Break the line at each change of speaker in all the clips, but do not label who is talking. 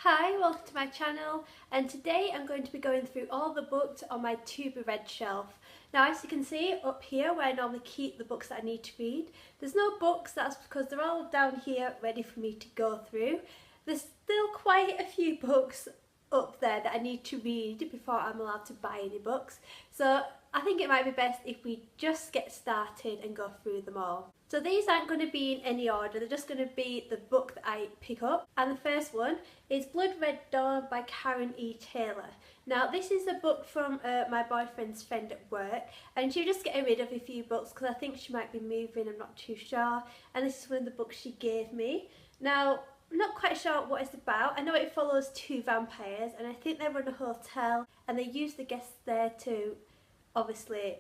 Hi, welcome to my channel, and today I'm going to be going through all the books on my to be read shelf. Now, as you can see up here where I normally keep the books that I need to read, there's no books. That's because they're all down here ready for me to go through. There's still quite a few books up there that I need to read before I'm allowed to buy any books, so I think it might be best if we just get started and go through them all. So these aren't going to be in any order, they're just going to be the book that I pick up. And the first one is Blood Red Dawn by Karen E. Taylor. Now this is a book from my boyfriend's friend at work, and she was just getting rid of a few books because I think she might be moving, I'm not too sure, and this is one of the books she gave me. Now I'm not quite sure what it's about. I know it follows two vampires and I think they run a hotel and they use the guests there to obviously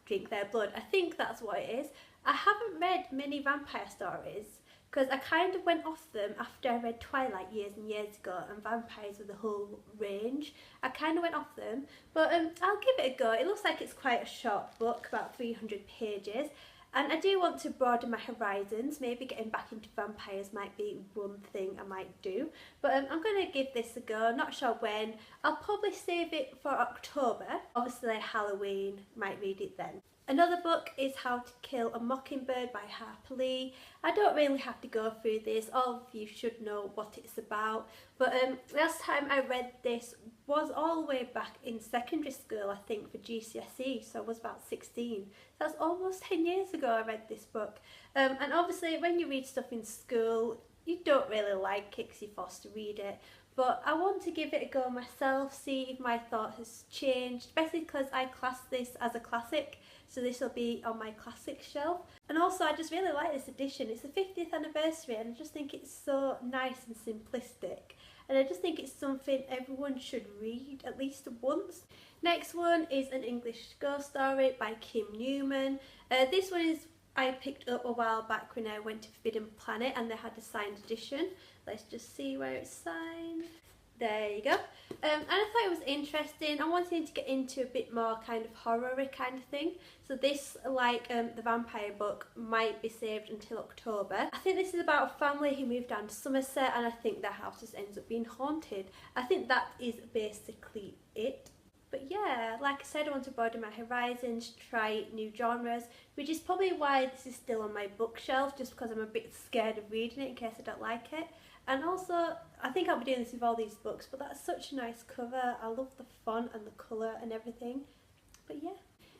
drink their blood. I think that's what it is. I haven't read many vampire stories because I kind of went off them after I read Twilight years and years ago, and vampires with the whole range. I kind of went off them, but I'll give it a go. It looks like it's quite a short book, about 300 pages. And I do want to broaden my horizons. Maybe getting back into vampires might be one thing I might do. But I'm going to give this a go, not sure when. I'll probably save it for October. Obviously Halloween, might read it then. Another book is How to Kill a Mockingbird by Harper Lee. I don't really have to go through this, all of you should know what it's about. But last time I read this was all the way back in secondary school, I think, for GCSE, so I was about 16. That's almost 10 years ago I read this book. And obviously when you read stuff in school, you don't really like it because you're forced to read it. But I want to give it a go myself, see if my thought has changed, especially because I class this as a classic, so this will be on my classic shelf. And also I just really like this edition. It's the 50th anniversary and I just think it's so nice and simplistic, and I just think it's something everyone should read at least once. Next one is An English Ghost Story by Kim Newman. This one is I picked up a while back when I went to Forbidden Planet and they had a signed edition. Let's just see where it's signed. There you go. And I thought it was interesting. I wanted to get into a bit more kind of horror-y kind of thing. So this, like the vampire book, might be saved until October. I think this is about a family who moved down to Somerset and I think their house just ends up being haunted. I think that is basically it. But yeah, like I said, I want to broaden my horizons, try new genres, which is probably why this is still on my bookshelf, just because I'm a bit scared of reading it in case I don't like it. And also, I think I'll be doing this with all these books, but that's such a nice cover. I love the font and the colour and everything. But yeah.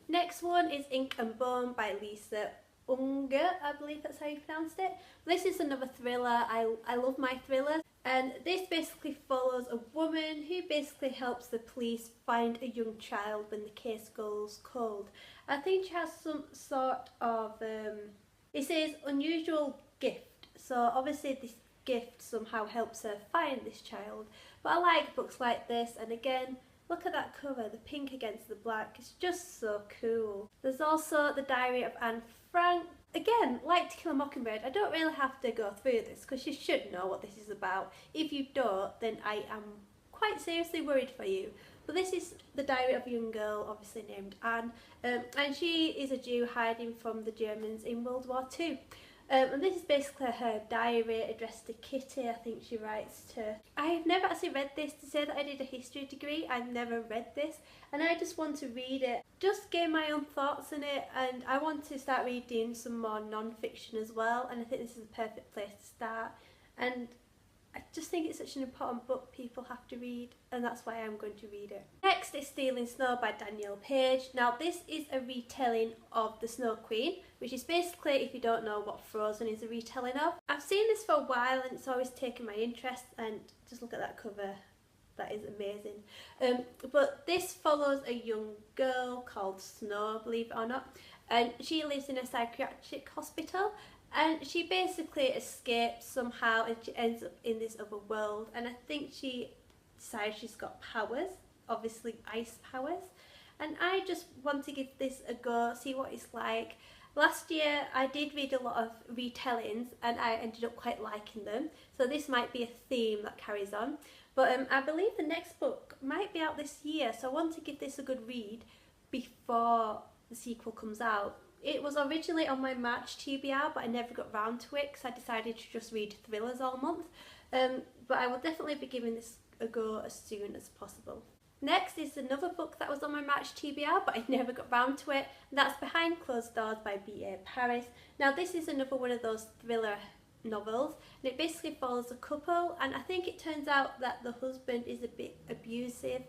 Next one is Ink and Bone by Lisa Unger, I believe that's how you pronounced it. This is another thriller. I love my thrillers. And this basically follows a woman who basically helps the police find a young child when the case goes cold. I think she has some sort of, it says unusual gift. So obviously this gift somehow helps her find this child. But I like books like this, and again, look at that cover, the pink against the black, it's just so cool. There's also The Diary of Anne Frank. Again, like To Kill a Mockingbird, I don't really have to go through this because you should know what this is about. If you don't, then I am quite seriously worried for you. But this is the diary of a young girl, obviously named Anne, and she is a Jew hiding from the Germans in World War II. And this is basically her diary addressed to Kitty, I think she writes to. I've never actually read this. To say that I did a history degree, I've never read this, and I just want to read it, just get my own thoughts on it, and I want to start reading some more non-fiction as well, and I think this is the perfect place to start. And I just think it's such an important book people have to read, and that's why I'm going to read it. Next is Stealing Snow by Danielle Page. Now this is a retelling of The Snow Queen, which is basically, if you don't know what Frozen is a retelling of. I've seen this for a while and it's always taken my interest, and just look at that cover, that is amazing. But this follows a young girl called Snow, believe it or not, and she lives in a psychiatric hospital. And she basically escapes somehow and she ends up in this other world, and I think she decides she's got powers, obviously ice powers, and I just want to give this a go, see what it's like. Last year I did read a lot of retellings and I ended up quite liking them, so this might be a theme that carries on. But I believe the next book might be out this year, so I want to give this a good read before the sequel comes out. It was originally on my March TBR, but I never got round to it because I decided to just read thrillers all month. But but I will definitely be giving this a go as soon as possible. Next is another book that was on my March TBR, but I never got round to it. That's Behind Closed Doors by B.A. Paris. Now this is another one of those thriller novels, and it basically follows a couple, and I think it turns out that the husband is a bit abusive.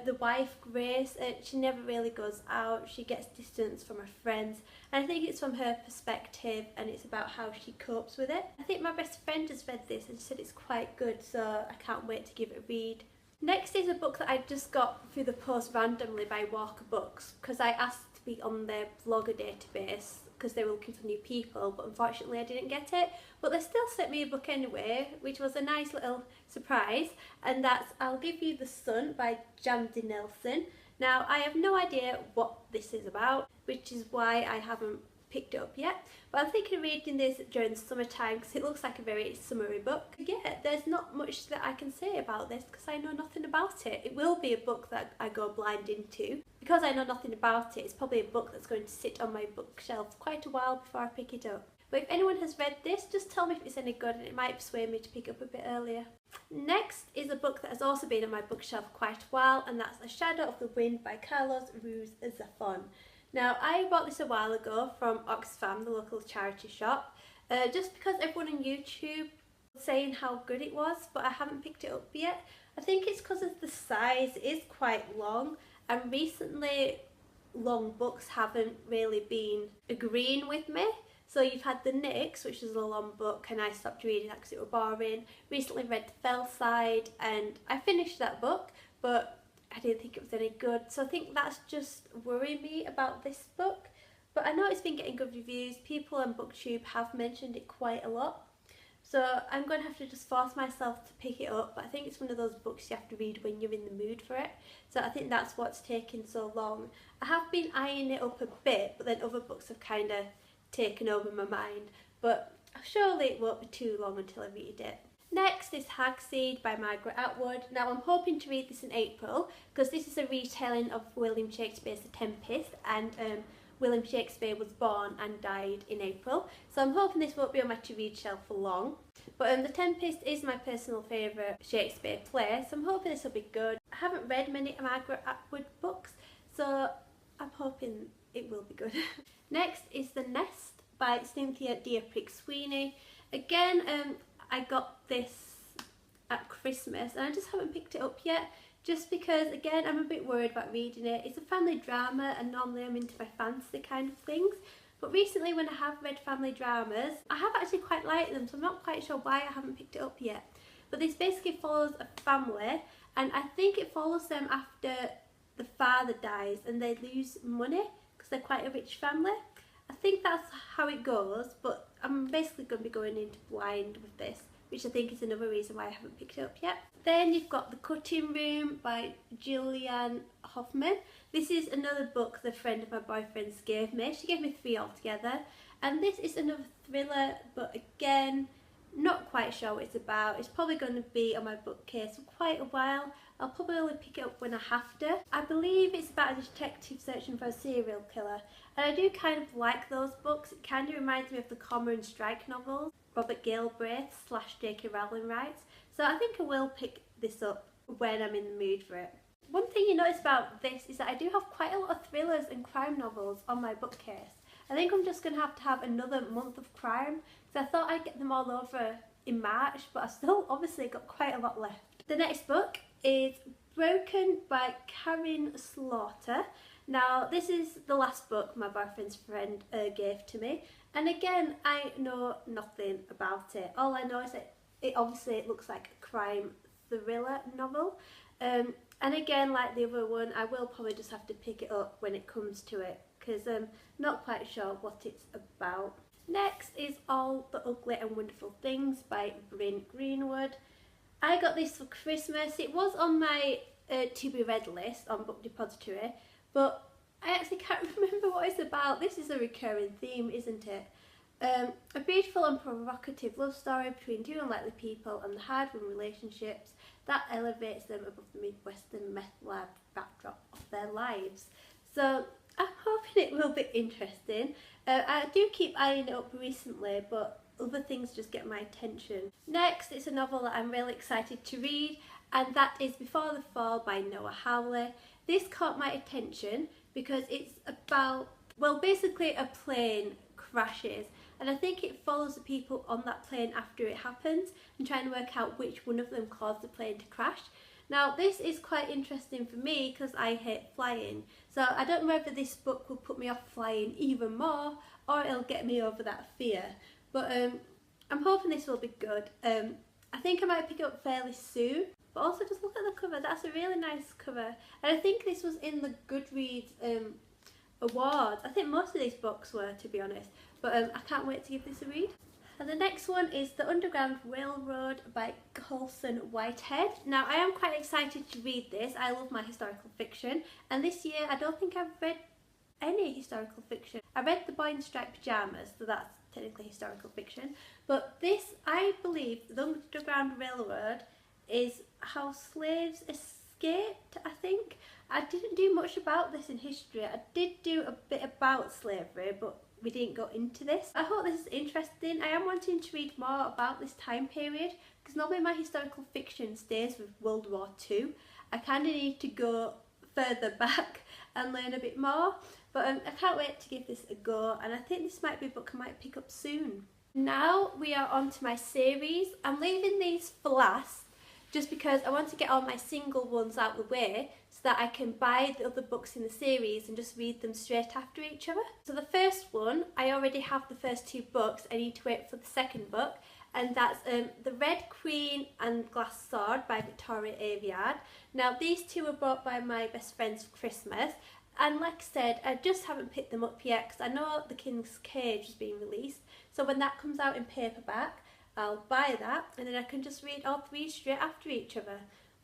The wife, Grace, she never really goes out, she gets distance from her friends, and I think it's from her perspective and it's about how she copes with it. I think my best friend has read this and said it's quite good, so I can't wait to give it a read. Next is a book that I just got through the post randomly by Walker Books, because I asked to be on their blogger database because they were looking for new people, but unfortunately I didn't get it. But they still sent me a book anyway, which was a nice little surprise, and that's I'll Give You the Sun by Jandy Nelson. Now I have no idea what this is about, which is why I haven't picked it up yet, but I'm thinking of reading this during the summertime because it looks like a very summery book. Yeah, there's not much that I can say about this because I know nothing about it. It will be a book that I go blind into. Because I know nothing about it, it's probably a book that's going to sit on my bookshelf quite a while before I pick it up. But if anyone has read this, just tell me if it's any good and it might persuade me to pick it up a bit earlier. Next is a book that has also been on my bookshelf quite a while, and that's A Shadow of the Wind by Carlos Ruiz Zafón. Now I bought this a while ago from Oxfam, the local charity shop, just because everyone on YouTube was saying how good it was, but I haven't picked it up yet. I think it's because of the size. It is quite long, and recently long books haven't really been agreeing with me. So you've had The Nix, which is a long book, and I stopped reading that because it was boring. Recently read Fellside, and I finished that book, but I didn't think it was any good. So I think that's just worrying me about this book. But I know it's been getting good reviews. People on BookTube have mentioned it quite a lot. So I'm going to have to just force myself to pick it up. But I think it's one of those books you have to read when you're in the mood for it. So I think that's what's taken so long. I have been eyeing it up a bit, but then other books have kind of taken over my mind. But surely it won't be too long until I read it. Next is Hagseed by Margaret Atwood. Now I'm hoping to read this in April because this is a retelling of William Shakespeare's The Tempest, and William Shakespeare was born and died in April. So I'm hoping this won't be on my to-read shelf for long. But The Tempest is my personal favourite Shakespeare play, so I'm hoping this will be good. I haven't read many Margaret Atwood books, so I'm hoping it will be good. Next is The Nest by Cynthia Dearprick Sweeney. Again, I got this at Christmas and I just haven't picked it up yet, just because again I'm a bit worried about reading it. It's a family drama and normally I'm into my fantasy kind of things, but recently when I have read family dramas I have actually quite liked them, so I'm not quite sure why I haven't picked it up yet. But this basically follows a family, and I think it follows them after the father dies and they lose money because they're quite a rich family. I think that's how it goes, but I'm basically going to be going into blind with this, which I think is another reason why I haven't picked it up yet. Then you've got The Cutting Room by Julianne Hoffman. This is another book the friend of my boyfriend's gave me. She gave me 3 altogether. And this is another thriller, but again, not quite sure what it's about. It's probably going to be on my bookcase for quite a while. I'll probably only pick it up when I have to. I believe it's about a detective searching for a serial killer, and I do kind of like those books. It kind of reminds me of the Cormoran Strike novels Robert Galbraith / J.K. Rowling writes, so I think I will pick this up when I'm in the mood for it. One thing you notice about this is that I do have quite a lot of thrillers and crime novels on my bookcase. I think I'm just going to have another month of crime, because I thought I'd get them all over in March, but I've still obviously got quite a lot left. The next book is Broken by Karen Slaughter. Now this is the last book my boyfriend's friend gave to me, and again I know nothing about it. All I know is that it looks like a crime thriller novel, and again, like the other one, I will probably just have to pick it up when it comes to it because I'm not quite sure what it's about. Next is All the Ugly and Wonderful Things by Bryn Greenwood. I got this for Christmas. It was on my to be read list on Book Depository, but I actually can't remember what it's about. This is a recurring theme, isn't it? A beautiful and provocative love story between 2 unlikely people and the hard-won relationships that elevates them above the Midwestern meth lab backdrop of their lives. So I'm hoping it will be interesting. I do keep eyeing it up recently, but other things just get my attention. Next, it's a novel that I'm really excited to read, and that is Before the Fall by Noah Hawley. This caught my attention because it's about, well, basically a plane crashes, and I think it follows the people on that plane after it happens and trying to work out which one of them caused the plane to crash. Now this is quite interesting for me because I hate flying, so I don't know whether this book will put me off flying even more or it'll get me over that fear, but I'm hoping this will be good. I think I might pick it up fairly soon, but also just look at the cover, that's a really nice cover, and I think this was in the Goodreads awards. I think most of these books were, to be honest, but I can't wait to give this a read. And the next one is The Underground Railroad by Colson Whitehead. Now I am quite excited to read this. I love my historical fiction, and this year I don't think I've read any historical fiction. I read The Boy in Striped Pyjamas, so that's technically historical fiction, but this, I believe, The Underground Railroad is how slaves escaped, I think. I didn't do much about this in history. I did do a bit about slavery, but we didn't go into this. I hope this is interesting. I am wanting to read more about this time period because normally my historical fiction stays with World War II. I kind of need to go further back and learn a bit more, but I can't wait to give this a go, and I think this might be a book I might pick up soon. Now we are on to my series. I'm leaving these for last just because I want to get all my single ones out of the way so that I can buy the other books in the series and just read them straight after each other. So the first one, I already have the first two books, I need to wait for the second book, and that's The Red Queen and Glass Sword by Victoria Aveyard. Now these two were bought by my best friends for Christmas, and like I said, I just haven't picked them up yet because I know The King's Cage is being released, so when that comes out in paperback I'll buy that, and then I can just read all three straight after each other.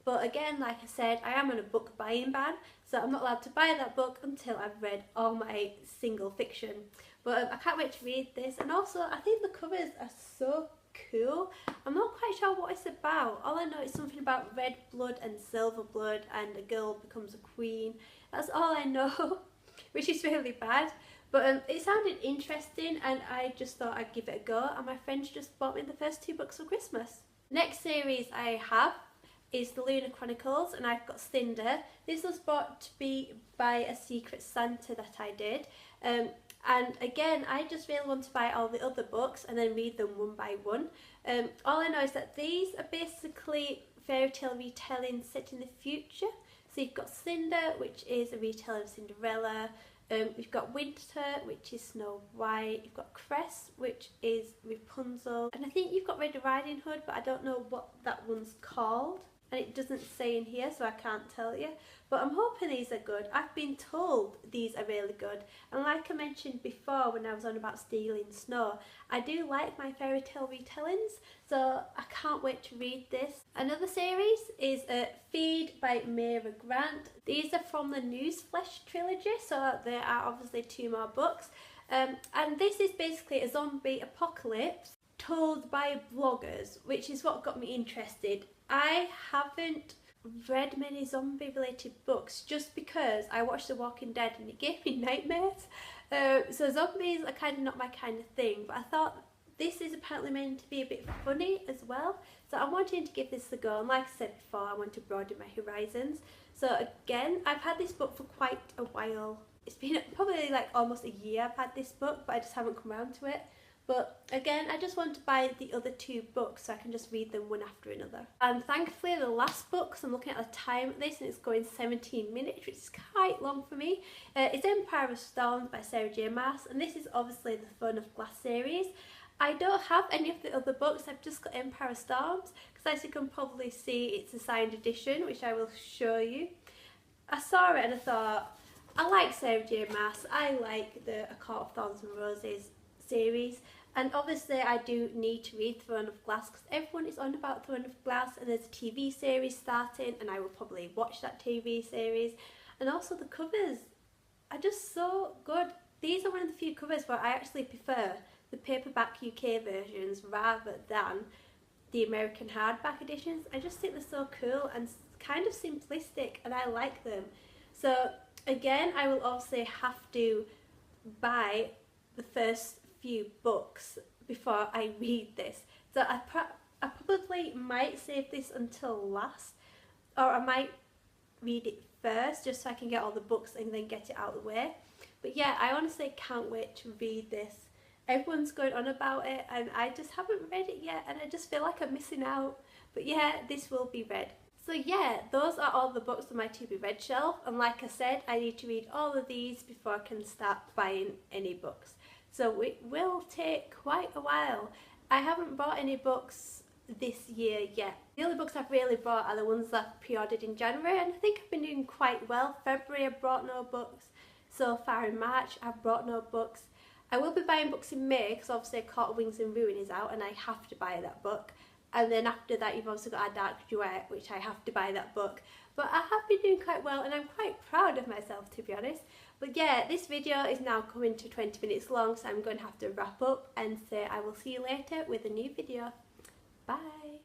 But again, like I said, I am on a book buying ban, so I'm not allowed to buy that book until I've read all my single fiction. But I can't wait to read this, and also I think the covers are so cool. I'm not quite sure what it's about. All I know is something about red blood and silver blood and a girl becomes a queen. That's all I know, which is really bad. But it sounded interesting, and I just thought I'd give it a go, and my friends just bought me the first two books for Christmas. Next series I have is The Lunar Chronicles, and I've got Cinder. This was bought to be by a Secret Santa that I did. And again, I just really want to buy all the other books and then read them one by one. All I know is that these are basically fairy tale retelling set in the future. So you've got Cinder, which is a retelling of Cinderella. We've got Winter, which is Snow White. You've got Cress, which is Rapunzel. And I think you've got Red Riding Hood, but I don't know what that one's called. And it doesn't say in here, so I can't tell you. But I'm hoping these are good. I've been told these are really good. And like I mentioned before when I was on about Stealing Snow, I do like my fairy tale retellings, so I can't wait to read this. Another series is Feed by Mira Grant. These are from the Newsflesh trilogy, so there are obviously two more books. And this is basically a zombie apocalypse told by bloggers, which is what got me interested. I haven't read many zombie related books just because I watched The Walking Dead and it gave me nightmares. So zombies are kind of not my kind of thing, but I thought this is apparently meant to be a bit funny as well. So I'm wanting to give this a go, and like I said before, I want to broaden my horizons. So again, I've had this book for quite a while. It's been probably like almost a year I've had this book, but I just haven't come around to it. But again, I just want to buy the other two books so I can just read them one after another. And thankfully the last book, so I'm looking at the time of this and it's going 17 minutes, which is quite long for me. It's Empire of Storms by Sarah J Maas, and this is obviously the Throne of Glass series. I don't have any of the other books, I've just got Empire of Storms, because as you can probably see it's a signed edition, which I will show you. I saw it and I thought, I like Sarah J Maas, I like the A Court of Thorns and Roses series, and obviously I do need to read Throne of Glass because everyone is on about Throne of Glass, and there's a TV series starting and I will probably watch that TV series. And also the covers are just so good. These are one of the few covers where I actually prefer the paperback UK versions rather than the American hardback editions. I just think they're so cool and kind of simplistic, and I like them. So again, I will obviously have to buy the first few books before I read this. So I probably might save this until last, or I might read it first just so I can get all the books and then get it out of the way. But yeah, I honestly can't wait to read this. Everyone's going on about it and I just haven't read it yet, and I just feel like I'm missing out. But yeah, this will be read. So yeah, those are all the books on my to be read shelf, and like I said, I need to read all of these before I can start buying any books. So it will take quite a while. I haven't bought any books this year yet. The only books I've really bought are the ones that I've pre-ordered in January, and I think I've been doing quite well. February I brought no books. So far in March I've brought no books. I will be buying books in May because obviously Court, Wings and Ruin is out and I have to buy that book. And then after that you've also got A Dark Duet, which I have to buy that book. But I have been doing quite well and I'm quite proud of myself, to be honest. But yeah, this video is now coming to 20 minutes long, so I'm going to have to wrap up and say I will see you later with a new video. Bye!